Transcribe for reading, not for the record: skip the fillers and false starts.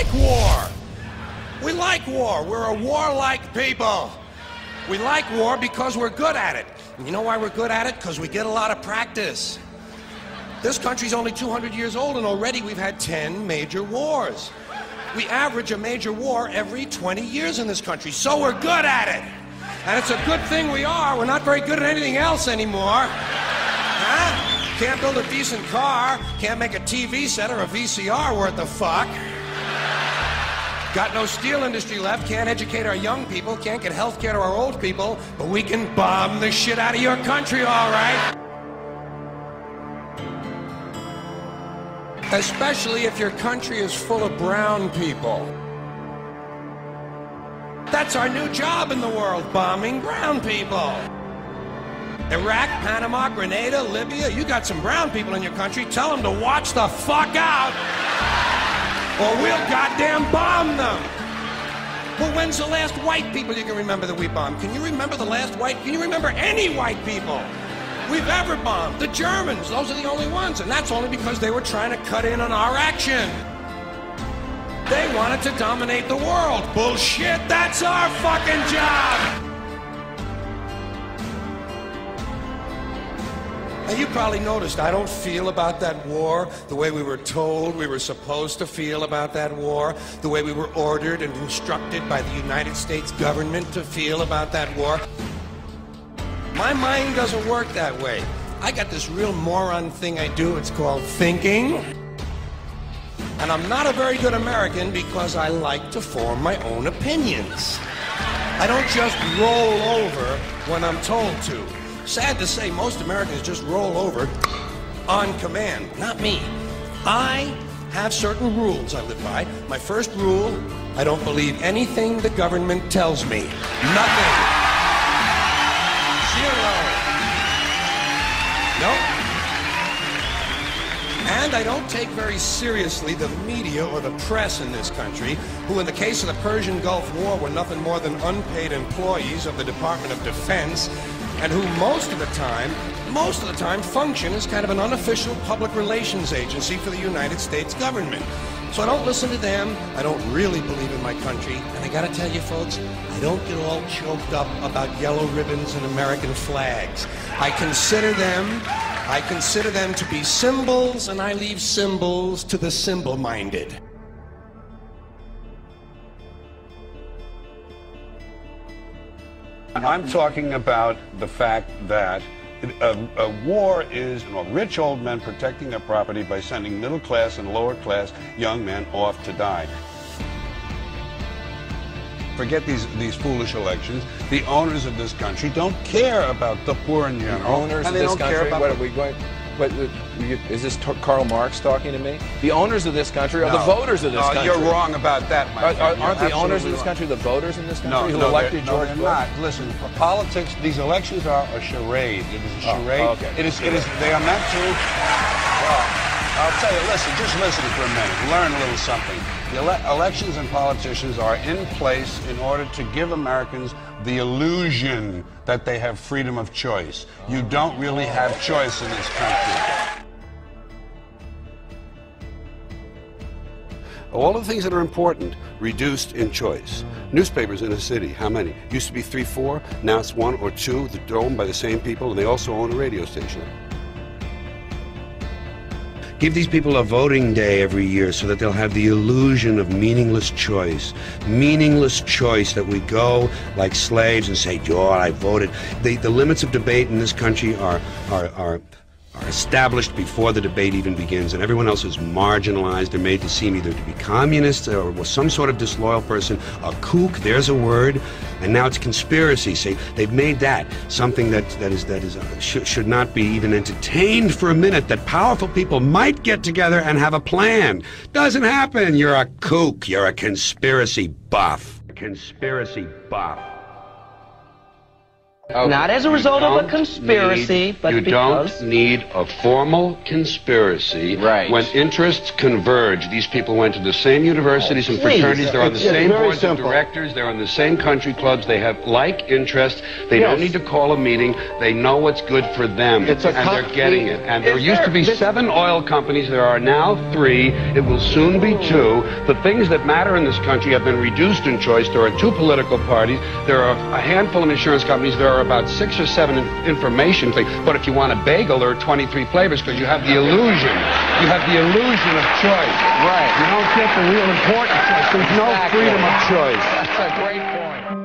like war. We like war. We're a warlike people. We like war because we're good at it. And you know why we're good at it? Because we get a lot of practice. This country's only 200 years old, and already we've had 10 major wars. We average a major war every 20 years in this country, so we're good at it. And it's a good thing we are. We're not very good at anything else anymore. Huh? Can't build a decent car, can't make a TV set or a VCR worth the fuck. Got no steel industry left, can't educate our young people, can't get health care to our old people, but we can bomb the shit out of your country, all right? Especially if your country is full of brown people. That's our new job in the world, bombing brown people. Iraq, Panama, Grenada, Libya, you got some brown people in your country, tell them to watch the fuck out, or we'll goddamn bomb them. Well, when's the last white people you can remember that we bombed? Can you remember the last white? Can you remember any white people we've ever bombed? The Germans, those are the only ones, and that's only because they were trying to cut in on our action. They wanted to dominate the world. Bullshit, that's our fucking job. Now, you probably noticed I don't feel about that war the way we were told we were supposed to feel about that war, the way we were ordered and instructed by the United States government to feel about that war. My mind doesn't work that way. I got this real moron thing I do, it's called thinking. And I'm not a very good American because I like to form my own opinions. I don't just roll over when I'm told to. Sad to say, most Americans just roll over on command. Not me. I have certain rules I live by. My first rule, I don't believe anything the government tells me. Nothing. Zero. Nope. And I don't take very seriously the media or the press in this country, who in the case of the Persian Gulf War were nothing more than unpaid employees of the Department of Defense, and who most of the time function as kind of an unofficial public relations agency for the United States government. So I don't listen to them, I don't really believe in my country, and I gotta tell you folks, I don't get all choked up about yellow ribbons and American flags. I consider them to be symbols, and I leave symbols to the symbol-minded. I'm talking about the fact that a war is rich old men protecting their property by sending middle-class and lower-class young men off to die. Forget these foolish elections. The owners of this country don't care about the poor in general. The owners of this country, what are we going... is this Karl Marx talking to me? The owners of this country are the voters of this country. You're wrong about that, my friend. Aren't the owners of this country the voters in this country who elected George Bush? No, they're not. Listen, politics, these elections are a charade. It is a charade. Oh, okay. It is, they are meant to... Well, I'll tell you, listen, just listen for a minute. Learn a little something. The elections and politicians are in place in order to give Americans the illusion that they have freedom of choice. You don't really have choice in this country. All of the things that are important reduced in choice. Newspapers in a city, how many? Used to be 3, 4, now it's 1 or 2. They're owned by the same people, and they also own a radio station. Give these people a voting day every year so that they'll have the illusion of meaningless choice. Meaningless choice, that we go like slaves and say, "Oh, I voted." The limits of debate in this country are established before the debate even begins, and everyone else is marginalized and made to seem either to be communists or some sort of disloyal person, a kook, there's a word, and now it's conspiracy. See, they've made that something that should not be even entertained for a minute, that powerful people might get together and have a plan. Doesn't happen. You're a kook. You're a conspiracy buff. Conspiracy buff. Not as a result of a conspiracy, but because... You don't need a formal conspiracy when interests converge. These people went to the same universities and fraternities. They're on the same boards of directors. They're on the same country clubs. They have like interests. They don't need to call a meeting. They know what's good for them, and they're getting it. And there used to be 7 oil companies. There are now 3. It will soon be 2. The things that matter in this country have been reduced in choice. There are 2 political parties. There are a handful of insurance companies. There are about 6 or 7 information things. But if you want a bagel, there are 23 flavors because you have the illusion. You have the illusion of choice. Right. You don't get the real important choice. There's no freedom of choice. That's a great point.